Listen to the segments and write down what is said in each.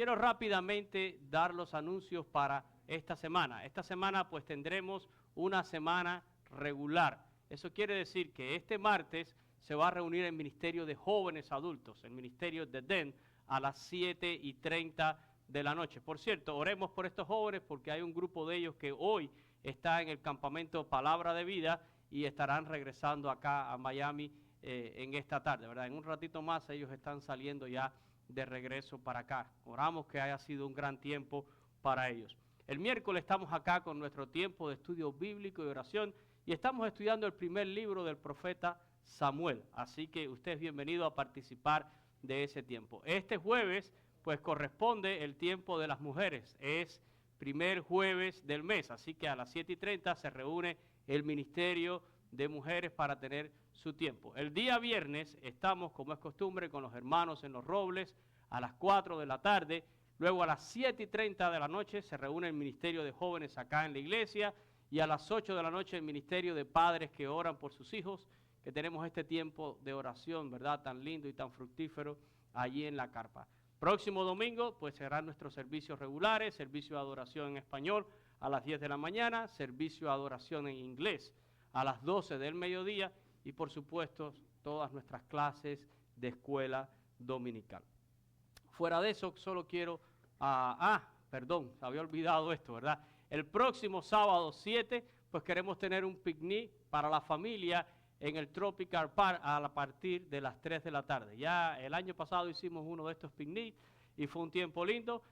quiero rápidamente dar los anuncios para esta semana. Esta semana pues tendremos una semana regular. Eso quiere decir que este martes se va a reunir el Ministerio de Jóvenes Adultos, el Ministerio de DEN, a las 7:30 de la noche. Por cierto, oremos por estos jóvenes porque hay un grupo de ellos que hoy está en el campamento Palabra de Vida y estarán regresando acá a Miami en esta tarde, ¿verdad? En un ratito más ellos están saliendo ya de regreso para acá. Oramos que haya sido un gran tiempo para ellos. El miércoles estamos acá con nuestro tiempo de estudio bíblico y oración y estamos estudiando el primer libro del profeta Samuel. Así que usted es bienvenido a participar de ese tiempo. Este jueves pues corresponde el tiempo de las mujeres. Es primer jueves del mes, así que a las 7:30 se reúne el Ministerio de Mujeres para tener su tiempo. El día viernes estamos, como es costumbre, con los hermanos en Los Robles a las 4 de la tarde. Luego a las 7:30 de la noche se reúne el Ministerio de Jóvenes acá en la iglesia y a las 8 de la noche el Ministerio de Padres que oran por sus hijos, que tenemos este tiempo de oración, ¿verdad? Tan lindo y tan fructífero allí en la carpa. Próximo domingo, pues serán nuestros servicios regulares, servicio de adoración en español a las 10 de la mañana, servicio de adoración en inglés a las 12 del mediodía y por supuesto todas nuestras clases de escuela dominical. Fuera de eso, solo quiero, perdón, se había olvidado esto, ¿verdad? El próximo sábado 7, pues queremos tener un picnic para la familia en el Tropical Park a partir de las 3 de la tarde. Ya el año pasado hicimos uno de estos picnics y fue un tiempo lindo.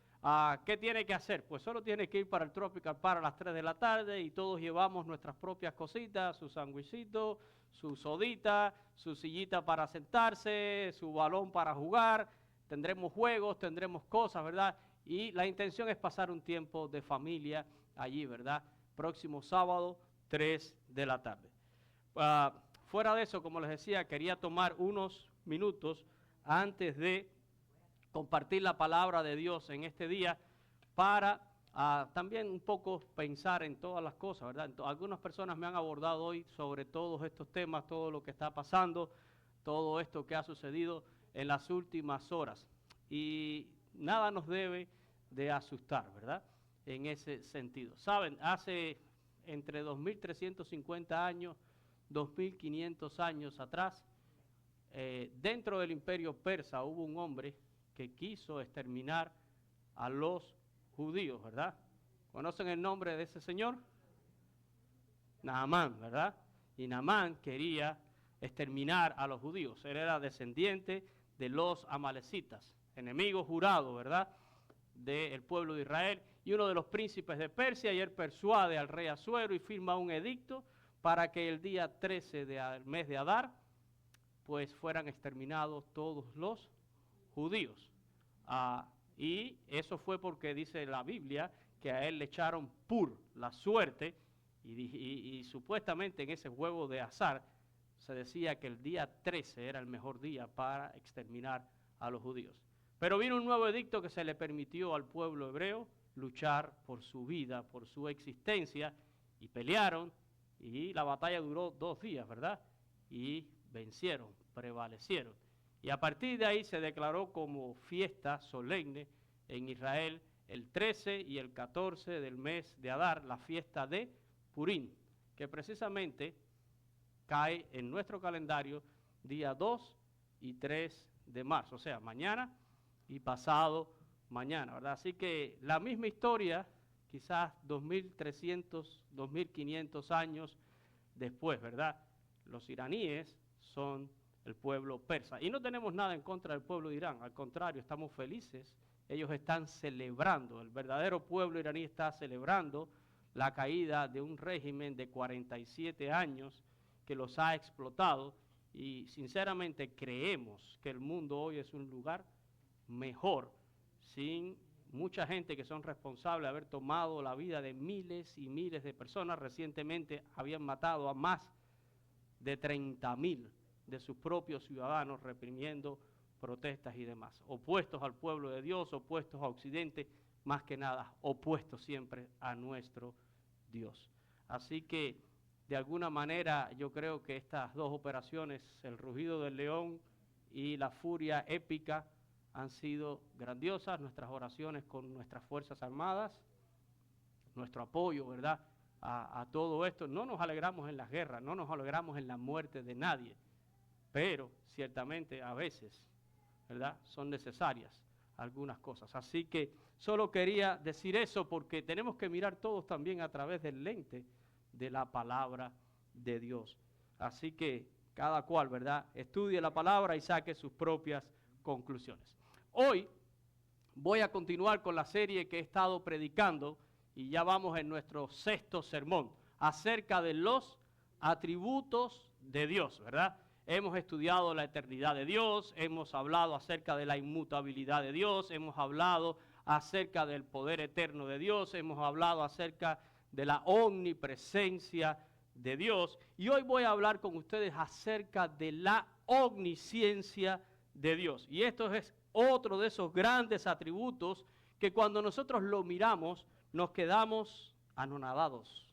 ¿Qué tiene que hacer? Pues solo tiene que ir para el Tropical Park a las 3 de la tarde y todos llevamos nuestras propias cositas, su sandwichito, su sodita, su sillita para sentarse, su balón para jugar. Tendremos juegos, tendremos cosas, ¿verdad? Y la intención es pasar un tiempo de familia allí, ¿verdad? Próximo sábado, 3 de la tarde. Fuera de eso, como les decía, quería tomar unos minutos antes de compartir la palabra de Dios en este día para también un poco pensar en todas las cosas, ¿verdad? Algunas personas me han abordado hoy sobre todos estos temas, todo lo que está pasando, todo esto que ha sucedido en las últimas horas. Y nada nos debe de asustar, ¿verdad? En ese sentido. Saben, hace entre 2350 años, 2500 años atrás, dentro del imperio persa hubo un hombre que quiso exterminar a los judíos, ¿verdad? ¿Conocen el nombre de ese señor? Naamán, ¿verdad? Y Naamán quería exterminar a los judíos. Él era descendiente de los amalecitas, enemigo jurado, ¿verdad?, del pueblo de Israel, y uno de los príncipes de Persia, y él persuade al rey Asuero y firma un edicto para que el día 13 del mes de Adar, pues fueran exterminados todos los judíos. Y eso fue porque dice la Biblia que a él le echaron la suerte, y supuestamente en ese juego de azar se decía que el día 13 era el mejor día para exterminar a los judíos. Pero vino un nuevo edicto que se le permitió al pueblo hebreo luchar por su vida, por su existencia, y pelearon, y la batalla duró 2 días, ¿verdad? Y vencieron, prevalecieron. Y a partir de ahí se declaró como fiesta solemne en Israel el 13 y el 14 del mes de Adar, la fiesta de Purim, que precisamente cae en nuestro calendario día 2 y 3 de marzo, o sea, mañana y pasado mañana, ¿verdad? Así que la misma historia, quizás 2300, 2500 años después, ¿verdad? Los iraníes son el pueblo persa. Y no tenemos nada en contra del pueblo de Irán, al contrario, estamos felices. Ellos están celebrando, el verdadero pueblo iraní está celebrando la caída de un régimen de 47 años que los ha explotado, y sinceramente creemos que el mundo hoy es un lugar mejor sin mucha gente que son responsables de haber tomado la vida de miles y miles de personas. Recientemente habían matado a más de 30,000 de sus propios ciudadanos reprimiendo protestas y demás, opuestos al pueblo de Dios, opuestos a Occidente, más que nada opuestos siempre a nuestro Dios. Así que de alguna manera yo creo que estas dos operaciones, el rugido del león y la furia épica, han sido grandiosas, nuestras oraciones con nuestras Fuerzas Armadas, nuestro apoyo, ¿verdad?, a todo esto. No nos alegramos en las guerras, no nos alegramos en la muerte de nadie, pero ciertamente a veces, ¿verdad?, son necesarias algunas cosas. Así que solo quería decir eso porque tenemos que mirar todos también a través del lente de la palabra de Dios. Así que cada cual, ¿verdad?, estudie la palabra y saque sus propias conclusiones. Hoy voy a continuar con la serie que he estado predicando y ya vamos en nuestro 6º sermón acerca de los atributos de Dios, ¿verdad? Hemos estudiado la eternidad de Dios, hemos hablado acerca de la inmutabilidad de Dios, hemos hablado acerca del poder eterno de Dios, hemos hablado acerca de la omnipresencia de Dios, y hoy voy a hablar con ustedes acerca de la omnisciencia de Dios. Y esto es otro de esos grandes atributos que cuando nosotros lo miramos nos quedamos anonadados,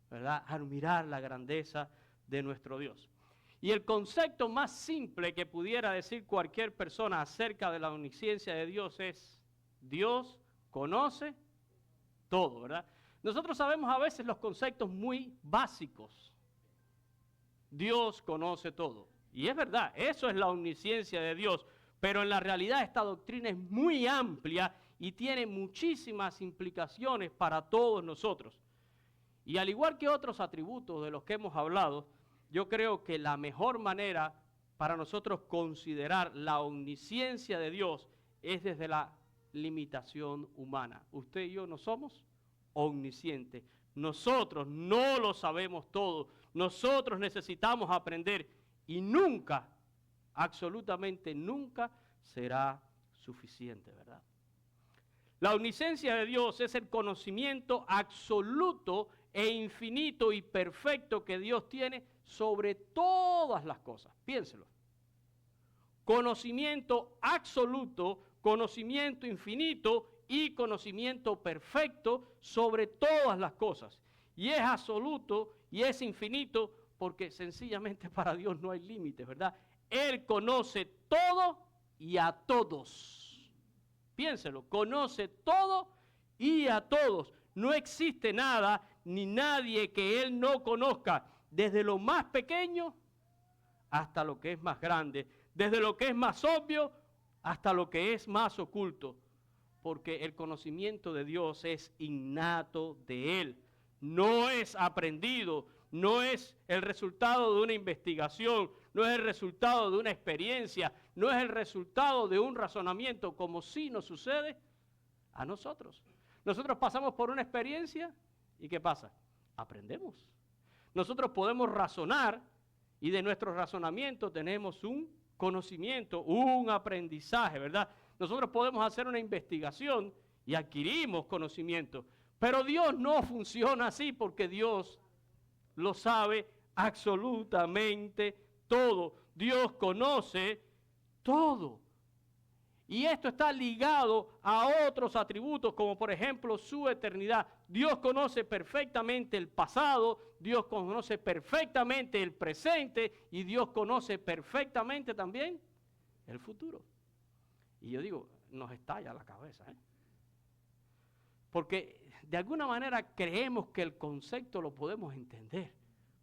¿verdad?, al mirar la grandeza de nuestro Dios. Y el concepto más simple que pudiera decir cualquier persona acerca de la omnisciencia de Dios es: Dios conoce todo, ¿verdad? Nosotros sabemos a veces los conceptos muy básicos. Dios conoce todo. Y es verdad, eso es la omnisciencia de Dios. Pero en la realidad esta doctrina es muy amplia y tiene muchísimas implicaciones para todos nosotros. Y al igual que otros atributos de los que hemos hablado, yo creo que la mejor manera para nosotros considerar la omnisciencia de Dios es desde la limitación humana. Usted y yo no somos omniscientes. Nosotros no lo sabemos todo. Nosotros necesitamos aprender y nunca, absolutamente nunca, será suficiente, ¿verdad? La omnisciencia de Dios es el conocimiento absoluto e infinito y perfecto que Dios tiene sobre todas las cosas. Piénselo. Conocimiento absoluto, conocimiento infinito y conocimiento perfecto sobre todas las cosas. Y es absoluto y es infinito porque sencillamente para Dios no hay límites, ¿verdad? Él conoce todo y a todos. Piénselo, conoce todo y a todos. No existe nada ni nadie que Él no conozca, desde lo más pequeño hasta lo que es más grande, desde lo que es más obvio hasta lo que es más oculto, porque el conocimiento de Dios es innato de Él, no es aprendido, no es el resultado de una investigación, no es el resultado de una experiencia, no es el resultado de un razonamiento, como sí nos sucede a nosotros. Nosotros pasamos por una experiencia y ¿qué pasa? Aprendemos. Nosotros podemos razonar y de nuestro razonamiento tenemos un conocimiento, un aprendizaje, ¿verdad? Nosotros podemos hacer una investigación y adquirimos conocimiento, pero Dios no funciona así porque Dios lo sabe absolutamente todo. Dios conoce todo. Y esto está ligado a otros atributos, como por ejemplo su eternidad. Dios conoce perfectamente el pasado, Dios conoce perfectamente el presente y Dios conoce perfectamente también el futuro. Y yo digo, nos estalla la cabeza, ¿eh? Porque de alguna manera creemos que el concepto lo podemos entender,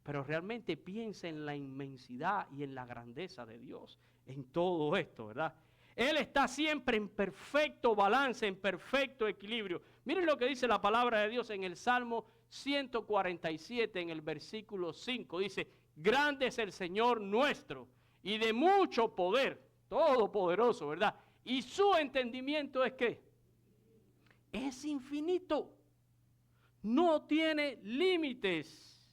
pero realmente piensa en la inmensidad y en la grandeza de Dios en todo esto, ¿verdad? Él está siempre en perfecto balance, en perfecto equilibrio. Miren lo que dice la palabra de Dios en el Salmo 147, en el versículo 5. Dice, grande es el Señor nuestro y de mucho poder, todopoderoso, ¿verdad? Y su entendimiento es ¿qué? Es infinito. No tiene límites.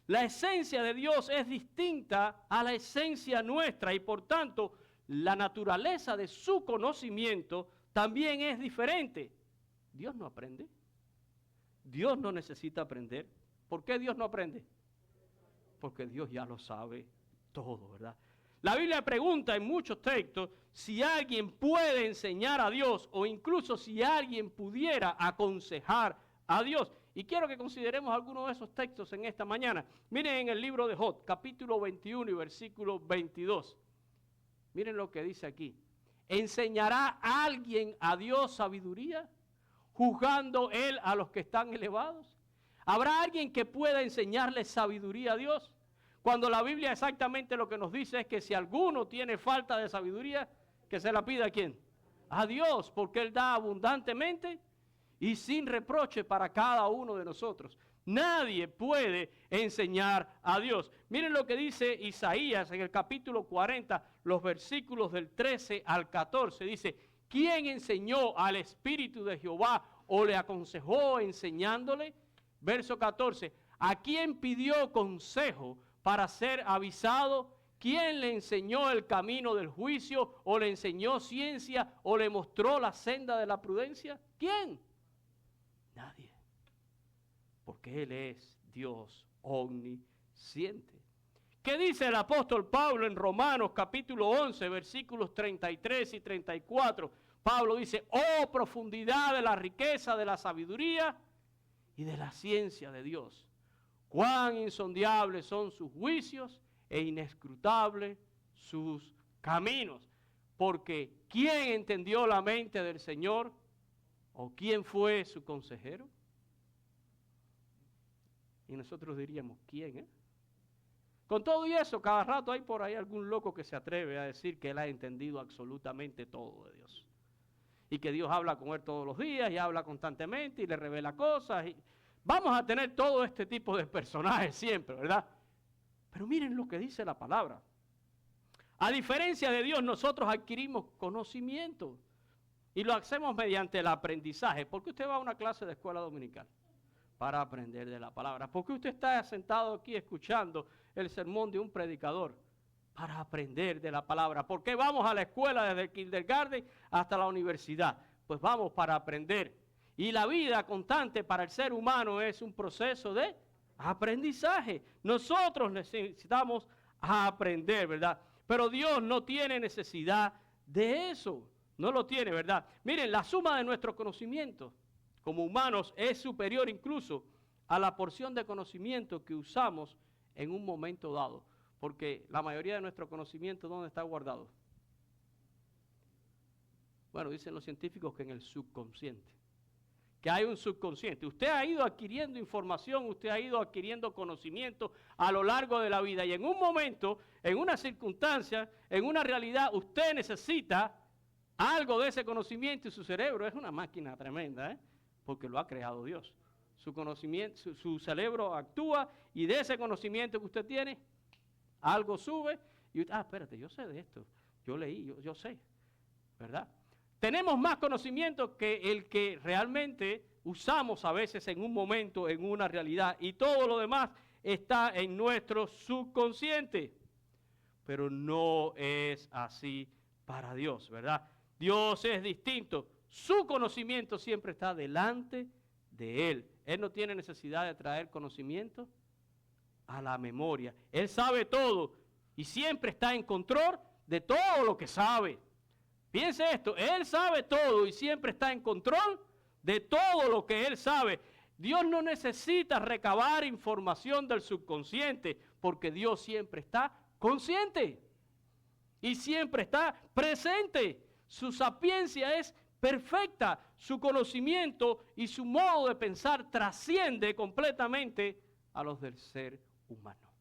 La esencia de Dios es distinta a la esencia nuestra y por tanto la naturaleza de su conocimiento también es diferente. Dios no aprende. Dios no necesita aprender. ¿Por qué Dios no aprende? Porque Dios ya lo sabe todo, ¿verdad? La Biblia pregunta en muchos textos si alguien puede enseñar a Dios o incluso si alguien pudiera aconsejar a Dios. Y quiero que consideremos algunos de esos textos en esta mañana. Miren en el libro de Job, capítulo 21 y versículo 22. Miren lo que dice aquí. ¿Enseñará alguien a Dios sabiduría, juzgando Él a los que están elevados? ¿Habrá alguien que pueda enseñarle sabiduría a Dios? Cuando la Biblia exactamente lo que nos dice es que si alguno tiene falta de sabiduría, que se la pida ¿a quién? A Dios, porque Él da abundantemente y sin reproche para cada uno de nosotros. Nadie puede enseñar a Dios. Miren lo que dice Isaías en el capítulo 40, los versículos del 13 al 14. Dice, ¿quién enseñó al Espíritu de Jehová o le aconsejó enseñándole? Verso 14, ¿a quién pidió consejo para ser avisado? ¿Quién le enseñó el camino del juicio o le enseñó ciencia o le mostró la senda de la prudencia? ¿Quién? Nadie. Porque Él es Dios omnisciente. ¿Qué dice el apóstol Pablo en Romanos capítulo 11, versículos 33 y 34? Pablo dice, oh profundidad de la riqueza de la sabiduría y de la ciencia de Dios. Cuán insondiables son sus juicios e inescrutables sus caminos. Porque ¿quién entendió la mente del Señor? ¿O quién fue su consejero? Y nosotros diríamos, ¿quién? Con todo y eso, cada rato hay por ahí algún loco que se atreve a decir que él ha entendido absolutamente todo de Dios. Y que Dios habla con él todos los días y habla constantemente y le revela cosas. Y vamos a tener todo este tipo de personajes siempre, ¿verdad? Pero miren lo que dice la palabra. A diferencia de Dios, nosotros adquirimos conocimiento. Y lo hacemos mediante el aprendizaje. ¿Por qué usted va a una clase de escuela dominical? Para aprender de la palabra. ¿Por qué usted está sentado aquí escuchando el sermón de un predicador? Para aprender de la palabra. ¿Por qué vamos a la escuela desde el kindergarten hasta la universidad? Pues vamos para aprender. Y la vida constante para el ser humano es un proceso de aprendizaje. Nosotros necesitamos aprender, ¿verdad? Pero Dios no tiene necesidad de eso. No lo tiene, ¿verdad? Miren, la suma de nuestro conocimiento como humanos es superior incluso a la porción de conocimiento que usamos en un momento dado. Porque la mayoría de nuestro conocimiento, ¿dónde está guardado? Bueno, dicen los científicos que en el subconsciente. Que hay un subconsciente. Usted ha ido adquiriendo información, usted ha ido adquiriendo conocimiento a lo largo de la vida. Y en un momento, en una circunstancia, en una realidad, usted necesita algo de ese conocimiento y su cerebro es una máquina tremenda, porque lo ha creado Dios. Su conocimiento, su cerebro actúa y de ese conocimiento que usted tiene, algo sube y usted, espérate, yo sé de esto, yo leí, yo sé, ¿verdad? Tenemos más conocimiento que el que realmente usamos a veces en un momento, en una realidad, y todo lo demás está en nuestro subconsciente. Pero no es así para Dios, ¿verdad? Dios es distinto. Su conocimiento siempre está delante de Él. Él no tiene necesidad de traer conocimiento a la memoria. Él sabe todo y siempre está en control de todo lo que sabe. Piense esto, Él sabe todo y siempre está en control de todo lo que Él sabe. Dios no necesita recabar información del subconsciente porque Dios siempre está consciente y siempre está presente. Su sapiencia es perfecta, su conocimiento y su modo de pensar trasciende completamente a los del ser humano.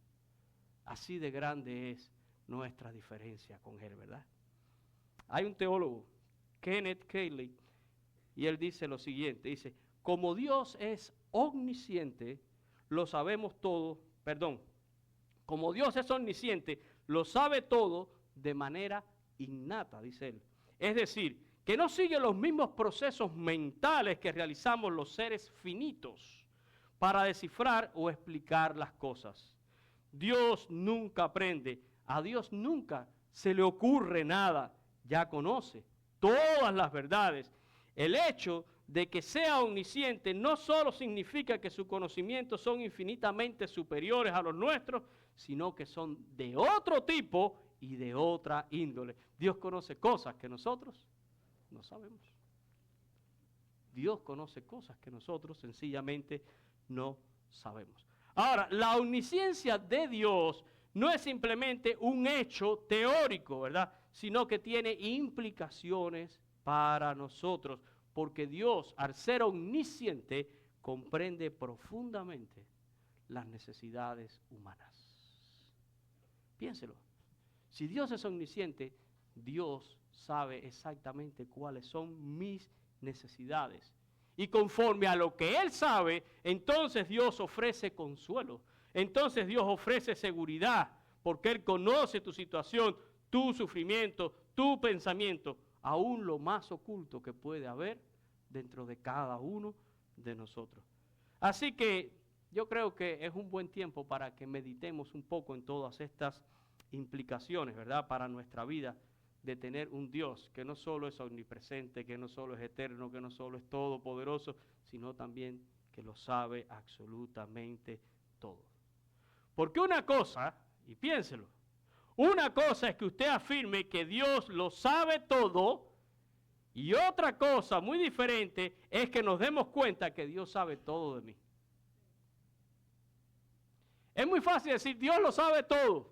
Así de grande es nuestra diferencia con Él, ¿verdad? Hay un teólogo, Kenneth Cayley, y él dice lo siguiente, dice, como Dios es omnisciente, lo sabemos todo, como Dios es omnisciente, lo sabe todo de manera innata, dice él. Es decir, que no sigue los mismos procesos mentales que realizamos los seres finitos para descifrar o explicar las cosas. Dios nunca aprende, a Dios nunca se le ocurre nada, ya conoce todas las verdades. El hecho de que sea omnisciente no solo significa que sus conocimientos son infinitamente superiores a los nuestros, sino que son de otro tipo y de otra índole. Dios conoce cosas que nosotros no sabemos. Dios conoce cosas que nosotros sencillamente no sabemos. Ahora, la omnisciencia de Dios no es simplemente un hecho teórico, ¿verdad? sino que tiene implicaciones para nosotros, porque Dios, al ser omnisciente, comprende profundamente las necesidades humanas. Piénselo. Si Dios es omnisciente, Dios sabe exactamente cuáles son mis necesidades. Y conforme a lo que Él sabe, entonces Dios ofrece consuelo. Entonces Dios ofrece seguridad, porque Él conoce tu situación, tu sufrimiento, tu pensamiento, aún lo más oculto que puede haber dentro de cada uno de nosotros. Así que yo creo que es un buen tiempo para que meditemos un poco en todas estas implicaciones, ¿verdad?, para nuestra vida, de tener un Dios que no solo es omnipresente, que no solo es eterno, que no solo es todopoderoso, sino también que lo sabe absolutamente todo. Porque una cosa, y piénselo, una cosa es que usted afirme que Dios lo sabe todo, y otra cosa muy diferente es que nos demos cuenta que Dios sabe todo de mí. Es muy fácil decir, Dios lo sabe todo.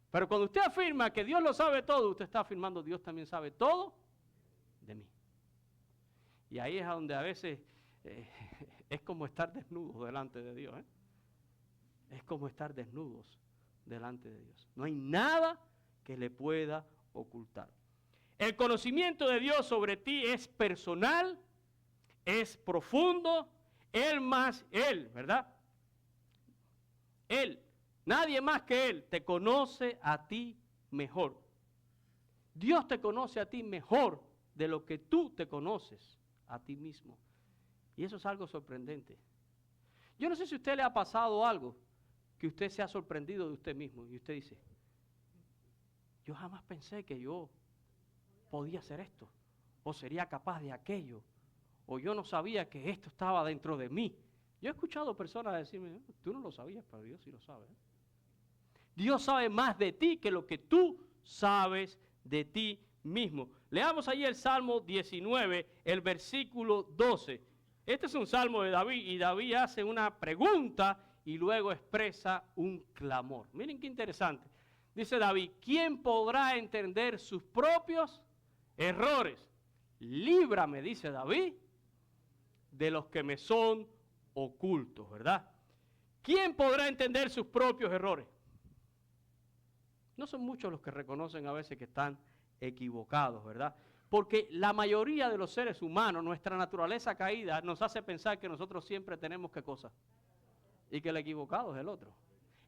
Pero cuando usted afirma que Dios lo sabe todo, usted está afirmando Dios también sabe todo de mí. Y ahí es donde a veces es como estar desnudos delante de Dios. Es como estar desnudos delante de Dios. No hay nada que le pueda ocultar. El conocimiento de Dios sobre ti es personal, es profundo, Él más Él, ¿verdad? Él, nadie más que Él, te conoce a ti mejor. Dios te conoce a ti mejor de lo que tú te conoces a ti mismo. Y eso es algo sorprendente. Yo no sé si a usted le ha pasado algo que usted se ha sorprendido de usted mismo y usted dice, yo jamás pensé que yo podía hacer esto, o sería capaz de aquello, o yo no sabía que esto estaba dentro de mí. Yo he escuchado personas decirme, tú no lo sabías, pero Dios sí lo sabe. Dios sabe más de ti que lo que tú sabes de ti mismo. Leamos ahí el Salmo 19, el versículo 12. Este es un salmo de David y David hace una pregunta y luego expresa un clamor. Miren qué interesante. Dice David, ¿quién podrá entender sus propios errores? Líbrame, dice David, de los que me son ocultos, ¿verdad? ¿Quién podrá entender sus propios errores? No son muchos los que reconocen a veces que están equivocados, ¿verdad? Porque la mayoría de los seres humanos, nuestra naturaleza caída, nos hace pensar que nosotros siempre tenemos ¿qué cosa? Y que el equivocado es el otro.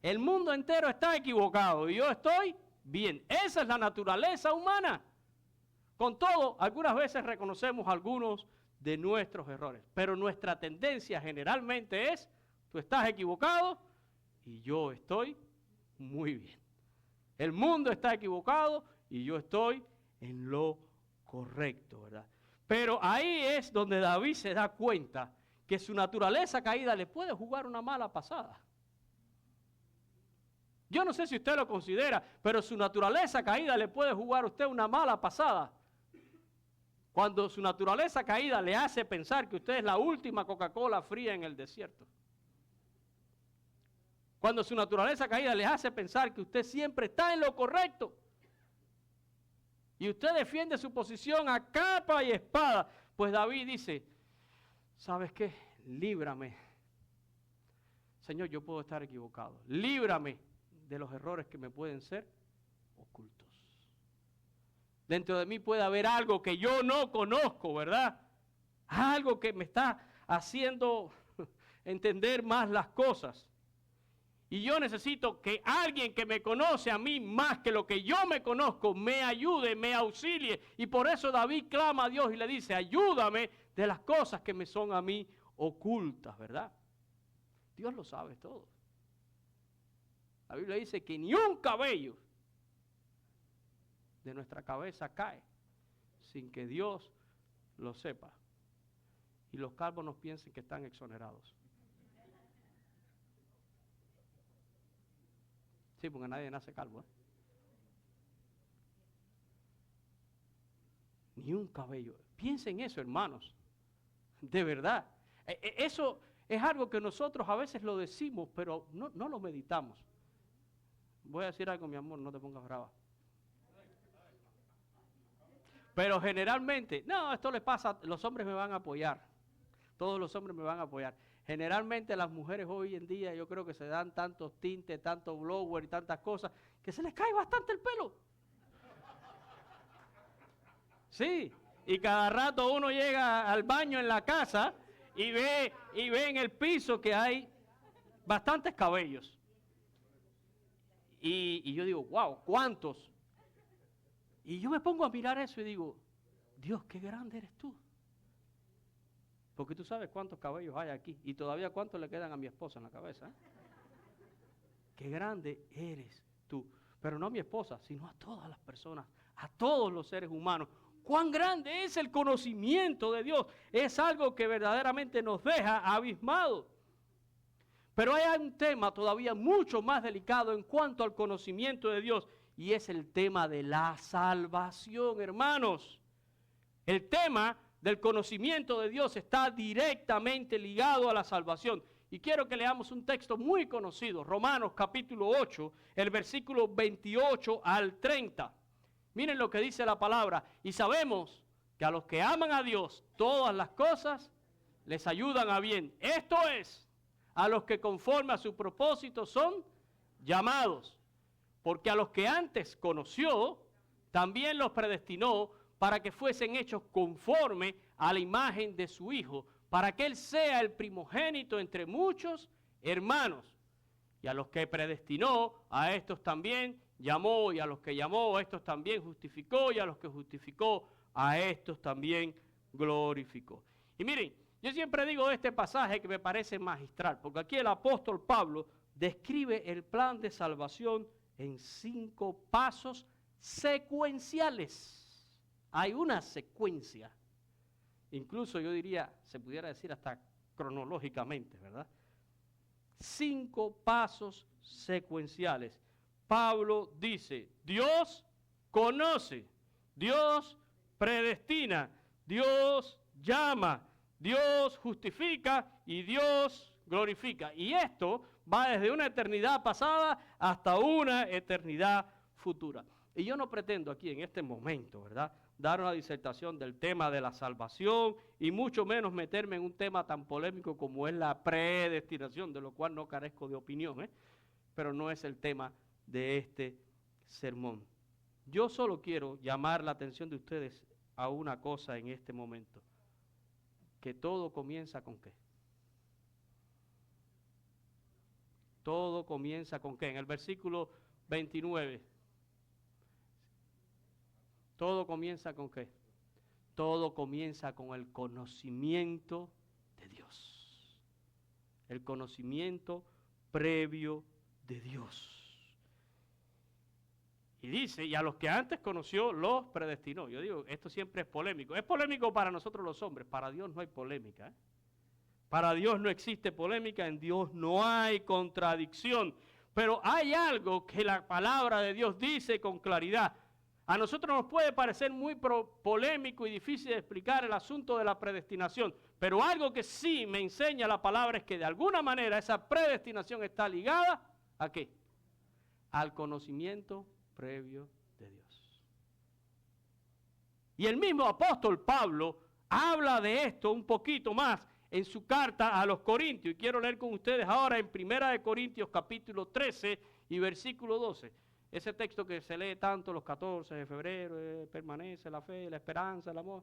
El mundo entero está equivocado y yo estoy bien. Esa es la naturaleza humana. Con todo, algunas veces reconocemos algunos de nuestros errores, pero nuestra tendencia generalmente es, tú estás equivocado y yo estoy muy bien. El mundo está equivocado y yo estoy en lo correcto, ¿verdad? Pero ahí es donde David se da cuenta que su naturaleza caída le puede jugar una mala pasada. Yo no sé si usted lo considera, pero su naturaleza caída le puede jugar a usted una mala pasada. Cuando su naturaleza caída le hace pensar que usted es la última Coca-Cola fría en el desierto. Cuando su naturaleza caída le hace pensar que usted siempre está en lo correcto. Y usted defiende su posición a capa y espada. Pues David dice, ¿sabes qué? Líbrame. Señor, yo puedo estar equivocado. Líbrame de los errores que me pueden ser ocultos. Dentro de mí puede haber algo que yo no conozco, ¿verdad? Algo que me está haciendo entender más las cosas. Y yo necesito que alguien que me conoce a mí más que lo que yo me conozco, me ayude, me auxilie. Y por eso David clama a Dios y le dice, ayúdame de las cosas que me son a mí ocultas, ¿verdad? Dios lo sabe todo. La Biblia dice que ni un cabello de nuestra cabeza cae sin que Dios lo sepa. Y los calvos nos piensen que están exonerados. Sí, porque nadie nace calvo, ¿eh? Ni un cabello. Piensen eso, hermanos. De verdad. Eso es algo que nosotros a veces lo decimos, pero no lo meditamos. Voy a decir algo, mi amor, no te pongas brava. Pero generalmente, no, esto le pasa, los hombres me van a apoyar. Todos los hombres me van a apoyar. Generalmente las mujeres hoy en día yo creo que se dan tantos tintes, tantos blower y tantas cosas, que se les cae bastante el pelo. Sí, y cada rato uno llega al baño en la casa y ve en el piso que hay bastantes cabellos. Y yo digo, wow, ¿cuántos? Y yo me pongo a mirar eso y digo, Dios, qué grande eres tú. Porque tú sabes cuántos cabellos hay aquí y todavía cuántos le quedan a mi esposa en la cabeza. Qué grande eres tú. Pero no a mi esposa, sino a todas las personas, a todos los seres humanos. Cuán grande es el conocimiento de Dios. Es algo que verdaderamente nos deja abismados. Pero hay un tema todavía mucho más delicado en cuanto al conocimiento de Dios. Y es el tema de la salvación, hermanos. El tema del conocimiento de Dios está directamente ligado a la salvación. Y quiero que leamos un texto muy conocido, Romanos capítulo 8, el versículo 28 al 30. Miren lo que dice la palabra. Y sabemos que a los que aman a Dios, todas las cosas les ayudan a bien. Esto es, a los que conforme a su propósito son llamados. Porque a los que antes conoció, también los predestinó para que fuesen hechos conforme a la imagen de su Hijo, para que Él sea el primogénito entre muchos hermanos. Y a los que predestinó, a estos también llamó, y a los que llamó, a estos también justificó, y a los que justificó, a estos también glorificó. Y miren, yo siempre digo de este pasaje que me parece magistral, porque aquí el apóstol Pablo describe el plan de salvación en 5 pasos secuenciales. Hay una secuencia, incluso yo diría, se pudiera decir hasta cronológicamente, ¿verdad? 5 pasos secuenciales. Pablo dice, Dios conoce, Dios predestina, Dios llama, Dios justifica y Dios glorifica. Y esto va desde una eternidad pasada hasta una eternidad futura. Y yo no pretendo aquí en este momento, ¿verdad?, dar una disertación del tema de la salvación y mucho menos meterme en un tema tan polémico como es la predestinación, de lo cual no carezco de opinión, pero no es el tema de este sermón. Yo solo quiero llamar la atención de ustedes a una cosa en este momento, que todo comienza con ¿qué? Todo comienza con ¿qué? En el versículo 29. ¿Todo comienza con qué? Todo comienza con el conocimiento de Dios. El conocimiento previo de Dios. Y dice, y a los que antes conoció, los predestinó. Yo digo, esto siempre es polémico. Es polémico para nosotros los hombres, para Dios no hay polémica. Para Dios no existe polémica, en Dios no hay contradicción. Pero hay algo que la palabra de Dios dice con claridad. A nosotros nos puede parecer muy polémico y difícil de explicar el asunto de la predestinación, pero algo que sí me enseña la palabra es que de alguna manera esa predestinación está ligada ¿a qué? Al conocimiento previo de Dios. Y el mismo apóstol Pablo habla de esto un poquito más en su carta a los Corintios. Y quiero leer con ustedes ahora en 1 Corintios capítulo 13 y versículo 12. Ese texto que se lee tanto los 14 de febrero, permanece la fe, la esperanza, el amor.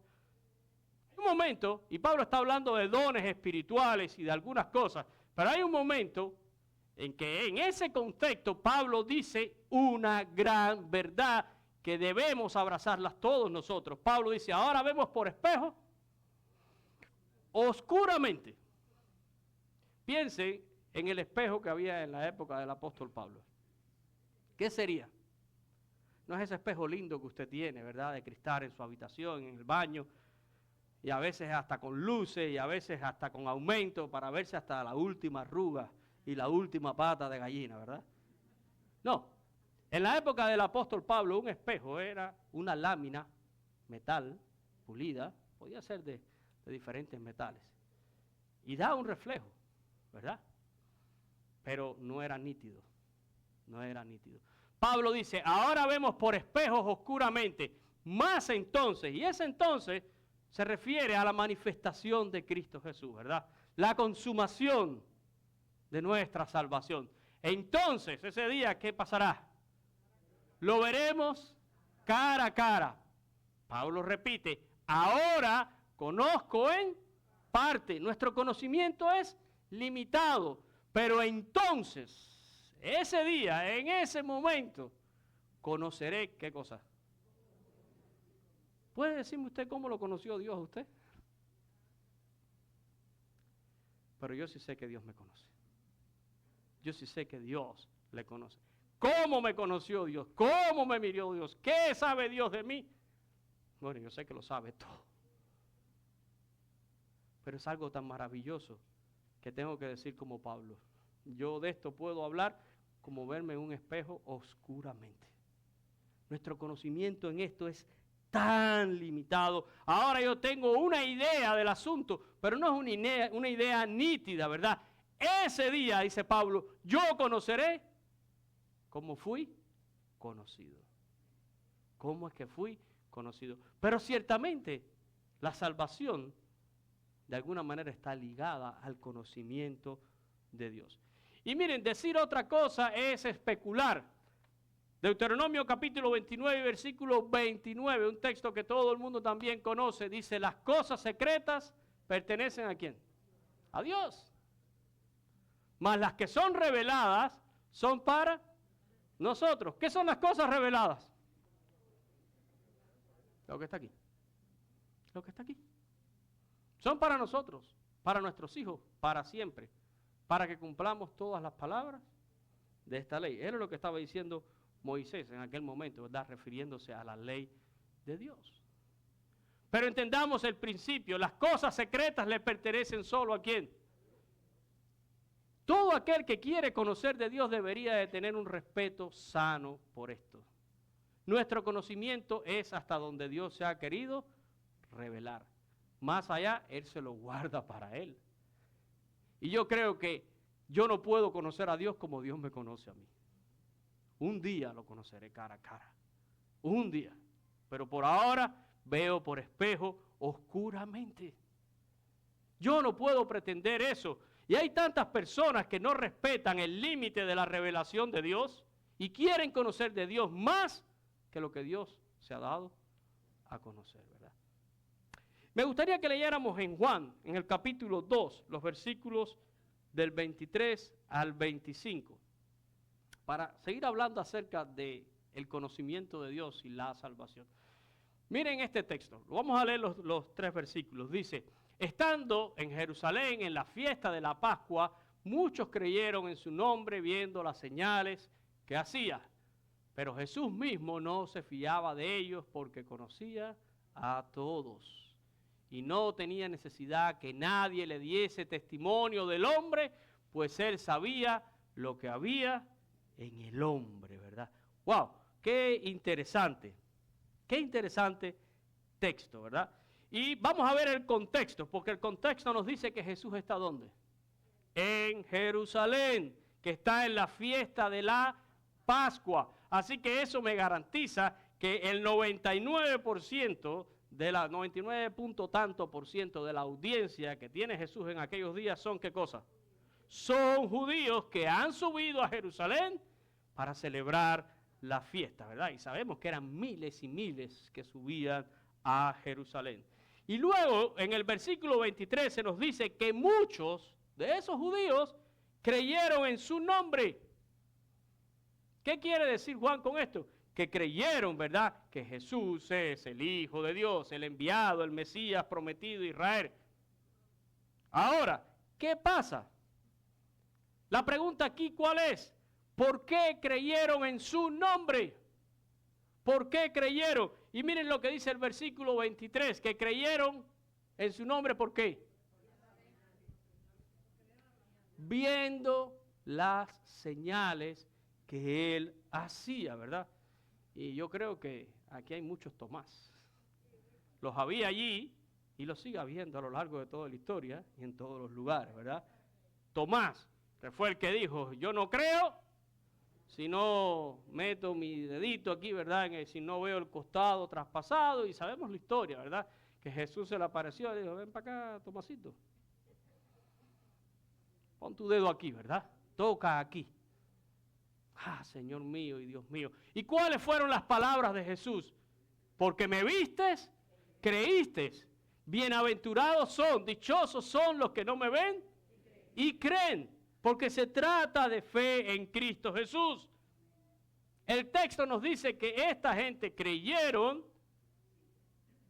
Hay un momento, y Pablo está hablando de dones espirituales y de algunas cosas, pero hay un momento en que en ese contexto Pablo dice una gran verdad que debemos abrazarlas todos nosotros. Pablo dice, ahora vemos por espejo, oscuramente. Piensen en el espejo que había en la época del apóstol Pablo. ¿Qué sería? No es ese espejo lindo que usted tiene, ¿verdad?, de cristal en su habitación, en el baño, y a veces hasta con luces, y a veces hasta con aumento, para verse hasta la última arruga y la última pata de gallina, ¿verdad? No. En la época del apóstol Pablo, un espejo era una lámina, metal, pulida, podía ser de diferentes metales, y da un reflejo, ¿verdad? Pero no era nítido. No era nítido. Pablo dice, ahora vemos por espejos oscuramente, Más entonces, y ese entonces se refiere a la manifestación de Cristo Jesús, ¿verdad? La consumación de nuestra salvación. Entonces, ese día, ¿qué pasará? Lo veremos cara a cara. Pablo repite, ahora conozco en parte. Nuestro conocimiento es limitado, pero entonces, ese día, en ese momento, conoceré, ¿qué cosa? ¿Puede decirme usted cómo lo conoció Dios a usted? Pero yo sí sé que Dios me conoce. Yo sí sé que Dios le conoce. ¿Cómo me conoció Dios? ¿Cómo me miró Dios? ¿Qué sabe Dios de mí? Bueno, yo sé que lo sabe todo. Pero es algo tan maravilloso que tengo que decir como Pablo. Yo de esto puedo hablar como verme en un espejo oscuramente. Nuestro conocimiento en esto es tan limitado. Ahora yo tengo una idea del asunto, pero no es una idea nítida, ¿verdad? Ese día, dice Pablo, yo conoceré como fui conocido. ¿Cómo es que fui conocido? Pero ciertamente la salvación de alguna manera está ligada al conocimiento de Dios. Y miren, decir otra cosa es especular. Deuteronomio capítulo 29, versículo 29, un texto que todo el mundo también conoce, dice, las cosas secretas pertenecen ¿a quién? A Dios. Mas las que son reveladas son para nosotros. ¿Qué son las cosas reveladas? Lo que está aquí. Lo que está aquí. Son para nosotros, para nuestros hijos, para siempre, para que cumplamos todas las palabras de esta ley. Era lo que estaba diciendo Moisés en aquel momento, ¿verdad? Refiriéndose a la ley de Dios. Pero entendamos el principio, las cosas secretas le pertenecen solo ¿a quién? Todo aquel que quiere conocer de Dios debería de tener un respeto sano por esto. Nuestro conocimiento es hasta donde Dios se ha querido revelar. Más allá, Él se lo guarda para Él. Y yo creo que yo no puedo conocer a Dios como Dios me conoce a mí. Un día lo conoceré cara a cara. Un día. Pero por ahora veo por espejo oscuramente. Yo no puedo pretender eso. Y hay tantas personas que no respetan el límite de la revelación de Dios y quieren conocer de Dios más que lo que Dios se ha dado a conocer, ¿verdad? Me gustaría que leyéramos en Juan, en el capítulo 2, los versículos del 23 al 25, para seguir hablando acerca del conocimiento de Dios y la salvación. Miren este texto, vamos a leer los 3 versículos. Dice, estando en Jerusalén en la fiesta de la Pascua, muchos creyeron en su nombre viendo las señales que hacía. Pero Jesús mismo no se fiaba de ellos porque conocía a todos. Y no tenía necesidad que nadie le diese testimonio del hombre, pues él sabía lo que había en el hombre, ¿verdad? ¡Wow! ¡Qué interesante! ¡Qué interesante texto!, ¿verdad? Y vamos a ver el contexto, porque el contexto nos dice que Jesús está ¿dónde? En Jerusalén, que está en la fiesta de la Pascua. Así que eso me garantiza que el 99% de la 99 punto tanto por ciento de la audiencia que tiene Jesús en aquellos días son ¿qué cosa? Son judíos que han subido a Jerusalén para celebrar la fiesta, ¿verdad? Y sabemos que eran miles y miles que subían a Jerusalén. Y luego en el versículo 23 se nos dice que muchos de esos judíos creyeron en su nombre. ¿Qué quiere decir Juan con esto? Que creyeron, ¿verdad?, que Jesús es el Hijo de Dios, el enviado, el Mesías prometido a Israel. Ahora, ¿qué pasa? La pregunta aquí, ¿cuál es? ¿Por qué creyeron en su nombre? ¿Por qué creyeron? Y miren lo que dice el versículo 23, que creyeron en su nombre, ¿por qué? Viendo las señales que él hacía, ¿verdad? Y yo creo que aquí hay muchos Tomás. Los había allí y los sigue habiendo a lo largo de toda la historia y en todos los lugares, ¿verdad? Tomás, que fue el que dijo, yo no creo si no meto mi dedito aquí, ¿verdad? Si no veo el costado traspasado, y sabemos la historia, ¿verdad? Que Jesús se le apareció y dijo, ven para acá, Tomasito. Pon tu dedo aquí, ¿verdad? Toca aquí. Ah, Señor mío y Dios mío. ¿Y cuáles fueron las palabras de Jesús? Porque me vistes, creíste. Bienaventurados son, dichosos son los que no me ven y creen. Porque se trata de fe en Cristo Jesús. El texto nos dice que esta gente creyeron,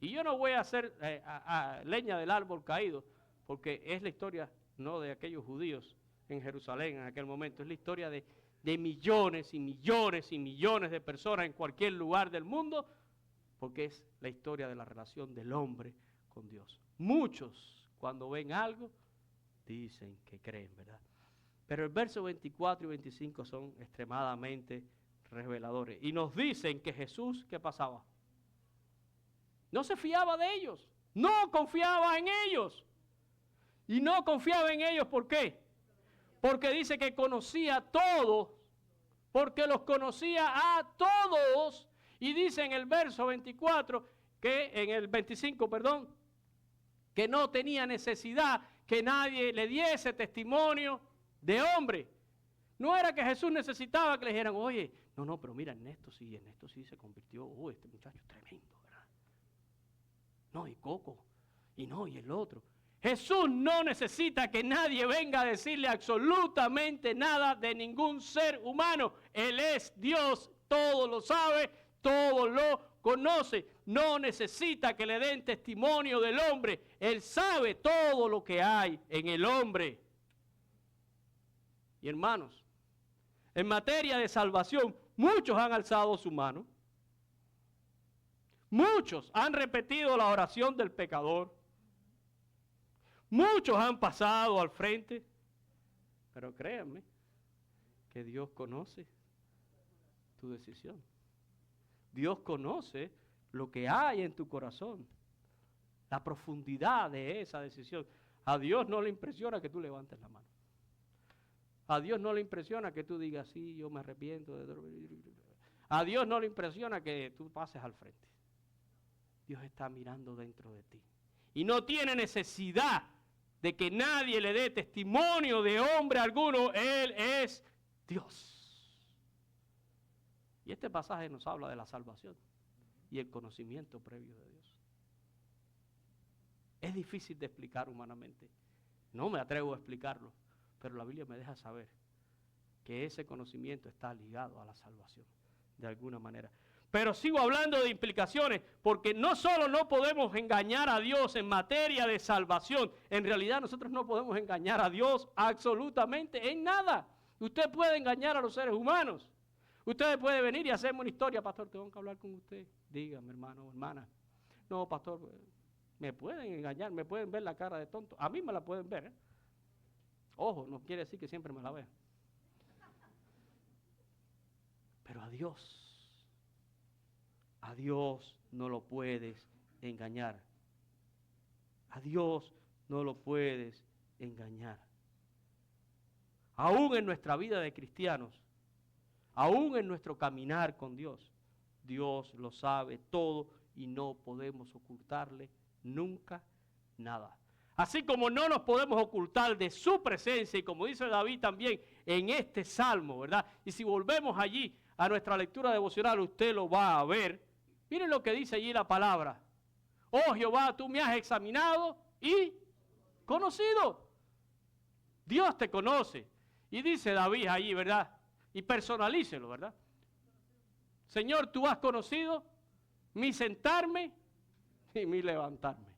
y yo no voy a hacer leña del árbol caído, porque es la historia no de aquellos judíos en Jerusalén en aquel momento, es la historia de millones y millones y millones de personas en cualquier lugar del mundo, porque es la historia de la relación del hombre con Dios. Muchos, cuando ven algo, dicen que creen, ¿verdad? Pero el verso 24 y 25 son extremadamente reveladores. Y nos dicen que Jesús, ¿qué pasaba? No se fiaba de ellos. No confiaba en ellos. Y no confiaba en ellos, ¿por qué? Porque dice que conocía a todos. Porque los conocía a todos. Y dice en el verso 24, en el 25, que no tenía necesidad que nadie le diese testimonio de hombre. No era que Jesús necesitaba que le dijeran, oye, no, pero mira, Ernesto sí se convirtió, este muchacho es tremendo, ¿verdad? No, y Coco, y el otro. Jesús no necesita que nadie venga a decirle absolutamente nada de ningún ser humano. Él es Dios, todo lo sabe, todo lo conoce. No necesita que le den testimonio del hombre. Él sabe todo lo que hay en el hombre. Y hermanos, en materia de salvación, muchos han alzado su mano. Muchos han repetido la oración del pecador. Muchos han pasado al frente. Pero créanme que Dios conoce tu decisión. Dios conoce lo que hay en tu corazón. La profundidad de esa decisión. A Dios no le impresiona que tú levantes la mano. A Dios no le impresiona que tú digas, sí, yo me arrepiento. A Dios no le impresiona que tú pases al frente. Dios está mirando dentro de ti. Y no tiene necesidad de que nadie le dé testimonio de hombre alguno. Él es Dios. Y este pasaje nos habla de la salvación y el conocimiento previo de Dios. Es difícil de explicar humanamente. No me atrevo a explicarlo. Pero la Biblia me deja saber que ese conocimiento está ligado a la salvación, de alguna manera. Pero sigo hablando de implicaciones, porque no solo no podemos engañar a Dios en materia de salvación, en realidad nosotros no podemos engañar a Dios absolutamente en nada. Usted puede engañar a los seres humanos. Usted puede venir y hacerme una historia, pastor, tengo que hablar con usted. Dígame, hermano o hermana. No, pastor, me pueden engañar, me pueden ver la cara de tonto. A mí me la pueden ver, ¿eh? Ojo, no quiere decir que siempre me la vean. Pero a Dios no lo puedes engañar. A Dios no lo puedes engañar. Aún en nuestra vida de cristianos, aún en nuestro caminar con Dios, Dios lo sabe todo y no podemos ocultarle nunca nada. Así como no nos podemos ocultar de su presencia, y como dice David también en este salmo, ¿verdad? Y si volvemos allí a nuestra lectura devocional, usted lo va a ver. Miren lo que dice allí la palabra. Oh Jehová, tú me has examinado y conocido. Dios te conoce. Y dice David allí, ¿verdad? Y personalícelo, ¿verdad? Señor, tú has conocido mi sentarme y mi levantarme,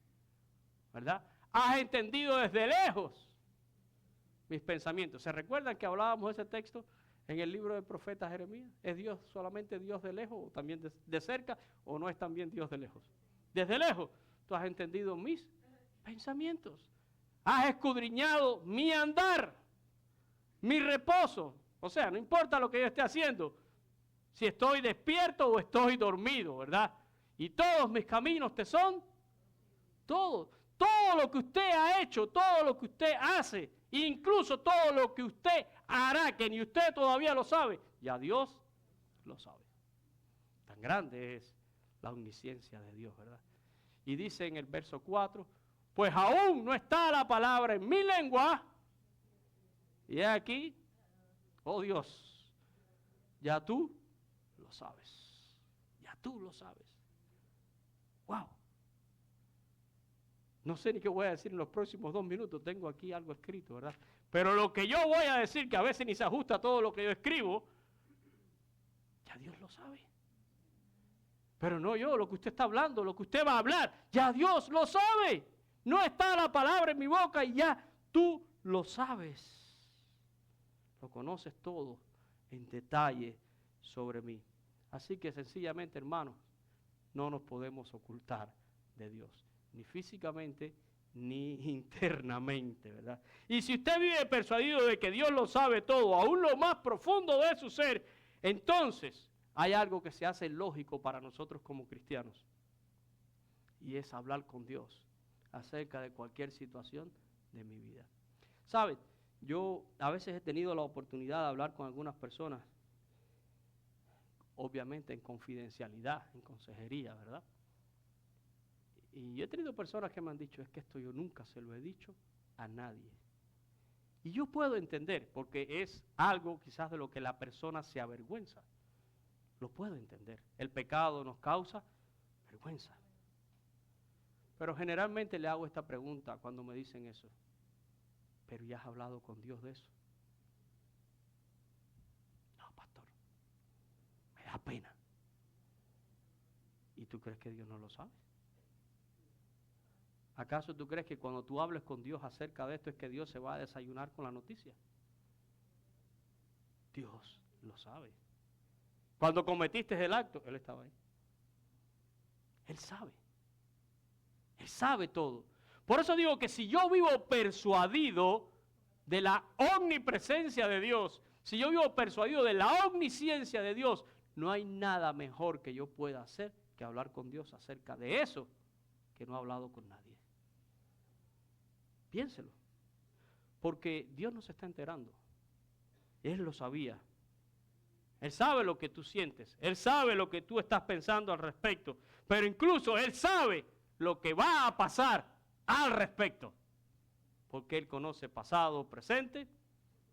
¿verdad? Has entendido desde lejos mis pensamientos. ¿Se recuerdan que hablábamos de ese texto en el libro del profeta Jeremías? ¿Es Dios solamente Dios de lejos o también de cerca? ¿O no es también Dios de lejos? Desde lejos, tú has entendido mis pensamientos. Has escudriñado mi andar, mi reposo. O sea, no importa lo que yo esté haciendo, si estoy despierto o estoy dormido, ¿verdad? Y todos mis caminos te son, todo lo que usted ha hecho, todo lo que usted hace, incluso todo lo que usted hará, que ni usted todavía lo sabe, ya Dios lo sabe. Tan grande es la omnisciencia de Dios, ¿verdad? Y dice en el verso 4, pues aún no está la palabra en mi lengua, y he aquí, oh Dios, ya tú lo sabes, ya tú lo sabes. Wow. No sé ni qué voy a decir en los próximos 2 minutos, tengo aquí algo escrito, ¿verdad? Pero lo que yo voy a decir, que a veces ni se ajusta a todo lo que yo escribo, ya Dios lo sabe. Pero no yo, lo que usted está hablando, lo que usted va a hablar, ya Dios lo sabe. No está la palabra en mi boca y ya tú lo sabes. Lo conoces todo en detalle sobre mí. Así que sencillamente, hermanos, no nos podemos ocultar de Dios, ni físicamente ni internamente, ¿verdad? Y si usted vive persuadido de que Dios lo sabe todo, aún lo más profundo de su ser, entonces hay algo que se hace lógico para nosotros como cristianos, y es hablar con Dios acerca de cualquier situación de mi vida. ¿Sabe? Yo a veces he tenido la oportunidad de hablar con algunas personas, obviamente en confidencialidad, en consejería, ¿verdad? Y yo he tenido personas que me han dicho, es que esto yo nunca se lo he dicho a nadie. Y yo puedo entender, porque es algo quizás de lo que la persona se avergüenza. Lo puedo entender. El pecado nos causa vergüenza. Pero generalmente le hago esta pregunta cuando me dicen eso. ¿Pero ya has hablado con Dios de eso? No, pastor. Me da pena. ¿Y tú crees que Dios no lo sabe? ¿Acaso tú crees que cuando tú hables con Dios acerca de esto es que Dios se va a desayunar con la noticia? Dios lo sabe. Cuando cometiste el acto, Él estaba ahí. Él sabe. Él sabe todo. Por eso digo que si yo vivo persuadido de la omnipresencia de Dios, si yo vivo persuadido de la omnisciencia de Dios, no hay nada mejor que yo pueda hacer que hablar con Dios acerca de eso que no he hablado con nadie. Piénselo. Porque Dios no se está enterando. Él lo sabía. Él sabe lo que tú sientes. Él sabe lo que tú estás pensando al respecto. Pero incluso Él sabe lo que va a pasar al respecto. Porque Él conoce pasado, presente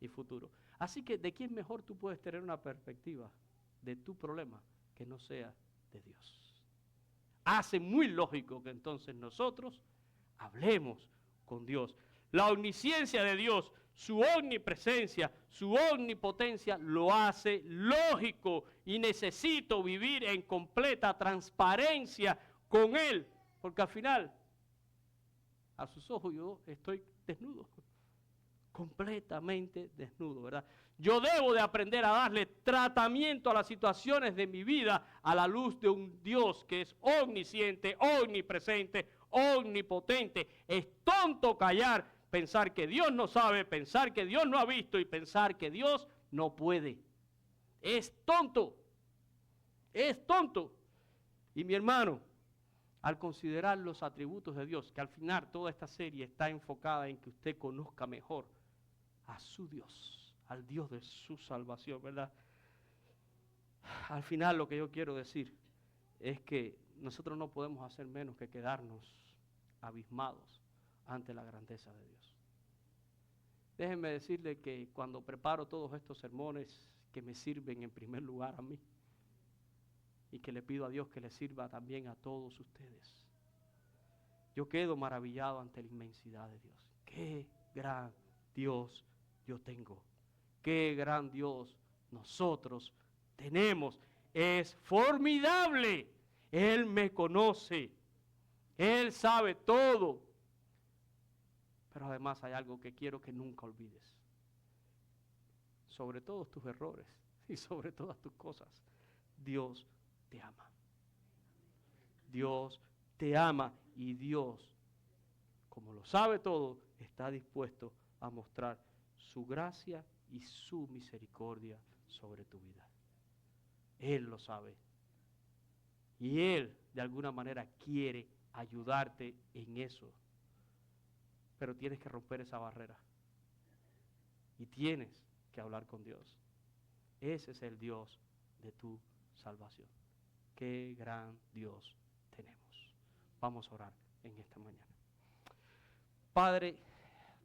y futuro. Así que, ¿de quién mejor tú puedes tener una perspectiva de tu problema que no sea de Dios? Hace muy lógico que entonces nosotros hablemos con Dios. La omnisciencia de Dios, su omnipresencia, su omnipotencia lo hace lógico y necesito vivir en completa transparencia con Él, porque al final, a sus ojos yo estoy desnudo, completamente desnudo, ¿verdad? Yo debo de aprender a darle tratamiento a las situaciones de mi vida a la luz de un Dios que es omnisciente, omnipresente, omnipotente. Es tonto callar, pensar que Dios no sabe, pensar que Dios no ha visto y pensar que Dios no puede. Es tonto. Es tonto. Y mi hermano, al considerar los atributos de Dios, que al final toda esta serie está enfocada en que usted conozca mejor a su Dios, al Dios de su salvación, ¿verdad? Al final lo que yo quiero decir es que nosotros no podemos hacer menos que quedarnos abismados ante la grandeza de Dios. Déjenme decirle que cuando preparo todos estos sermones que me sirven en primer lugar a mí y que le pido a Dios que le sirva también a todos ustedes, yo quedo maravillado ante la inmensidad de Dios. ¡Qué gran Dios yo tengo! ¡Qué gran Dios nosotros tenemos! Es formidable. Él me conoce. Él sabe todo. Pero además hay algo que quiero que nunca olvides. Sobre todos tus errores y sobre todas tus cosas, Dios te ama. Dios te ama y Dios, como lo sabe todo, está dispuesto a mostrar su gracia y su misericordia sobre tu vida. Él lo sabe. Y Él, de alguna manera, quiere ayudarte en eso. Pero tienes que romper esa barrera. Y tienes que hablar con Dios. Ese es el Dios de tu salvación. Qué gran Dios tenemos. Vamos a orar en esta mañana. Padre,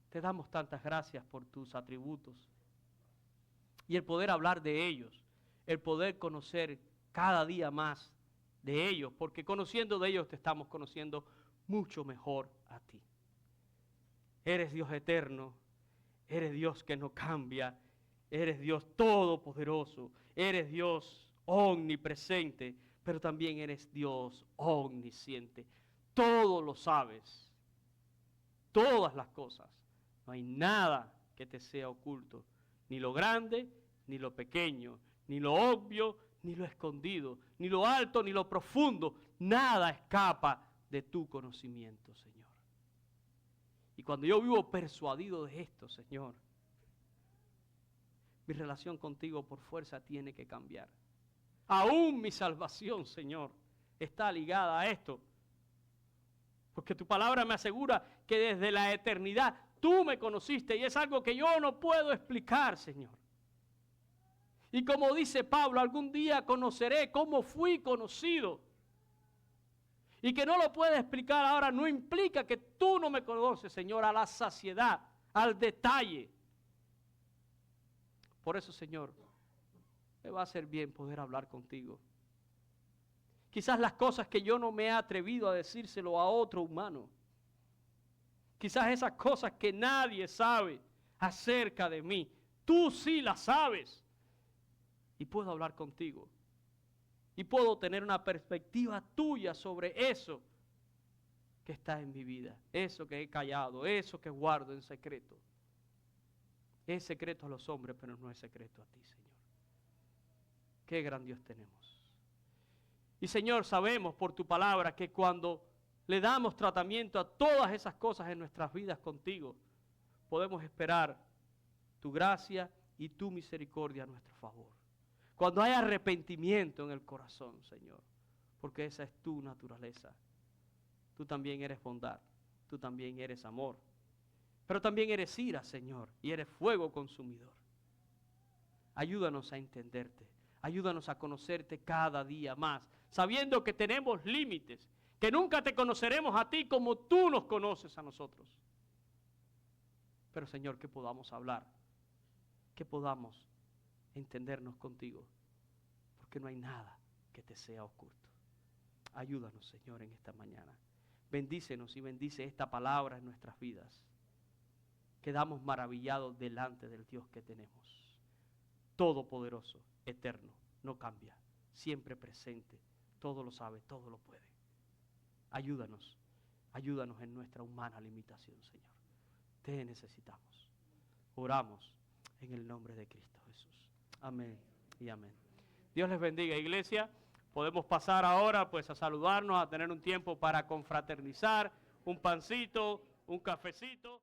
te damos tantas gracias por tus atributos y el poder hablar de ellos, el poder conocer cada día más de ellos, porque conociendo de ellos te estamos conociendo mucho mejor a ti. Eres Dios eterno, eres Dios que no cambia, eres Dios todopoderoso, eres Dios omnipresente, pero también eres Dios omnisciente. Todo lo sabes, todas las cosas. No hay nada que te sea oculto, ni lo grande, ni lo pequeño, ni lo obvio, ni lo escondido, ni lo alto, ni lo profundo. Nada escapa de tu conocimiento, Señor. Y cuando yo vivo persuadido de esto, Señor, mi relación contigo por fuerza tiene que cambiar. Aún mi salvación, Señor, está ligada a esto. Porque tu palabra me asegura que desde la eternidad tú me conociste y es algo que yo no puedo explicar, Señor. Y como dice Pablo, algún día conoceré cómo fui conocido. Y que no lo puedes explicar ahora no implica que tú no me conoces, Señor, a la saciedad, al detalle. Por eso, Señor, me va a hacer bien poder hablar contigo. Quizás las cosas que yo no me he atrevido a decírselo a otro humano. Quizás esas cosas que nadie sabe acerca de mí. Tú sí las sabes. Y puedo hablar contigo. Y puedo tener una perspectiva tuya sobre eso que está en mi vida. Eso que he callado, eso que guardo en secreto. Es secreto a los hombres, pero no es secreto a ti, Señor. Qué gran Dios tenemos. Y Señor, sabemos por tu palabra que cuando le damos tratamiento a todas esas cosas en nuestras vidas contigo, podemos esperar tu gracia y tu misericordia a nuestro favor. Cuando hay arrepentimiento en el corazón, Señor, porque esa es tu naturaleza. Tú también eres bondad, tú también eres amor, pero también eres ira, Señor, y eres fuego consumidor. Ayúdanos a entenderte, ayúdanos a conocerte cada día más, sabiendo que tenemos límites, que nunca te conoceremos a ti como tú nos conoces a nosotros. Pero Señor, que podamos hablar, que podamos entendernos contigo, porque no hay nada que te sea oculto. Ayúdanos, Señor, en esta mañana. Bendícenos y bendice esta palabra en nuestras vidas. Quedamos maravillados delante del Dios que tenemos. Todopoderoso, eterno, no cambia, siempre presente, todo lo sabe, todo lo puede. Ayúdanos, ayúdanos en nuestra humana limitación, Señor. Te necesitamos. Oramos en el nombre de Cristo Jesús. Amén y amén. Dios les bendiga, iglesia. Podemos pasar ahora pues a saludarnos, a tener un tiempo para confraternizar, un pancito, un cafecito.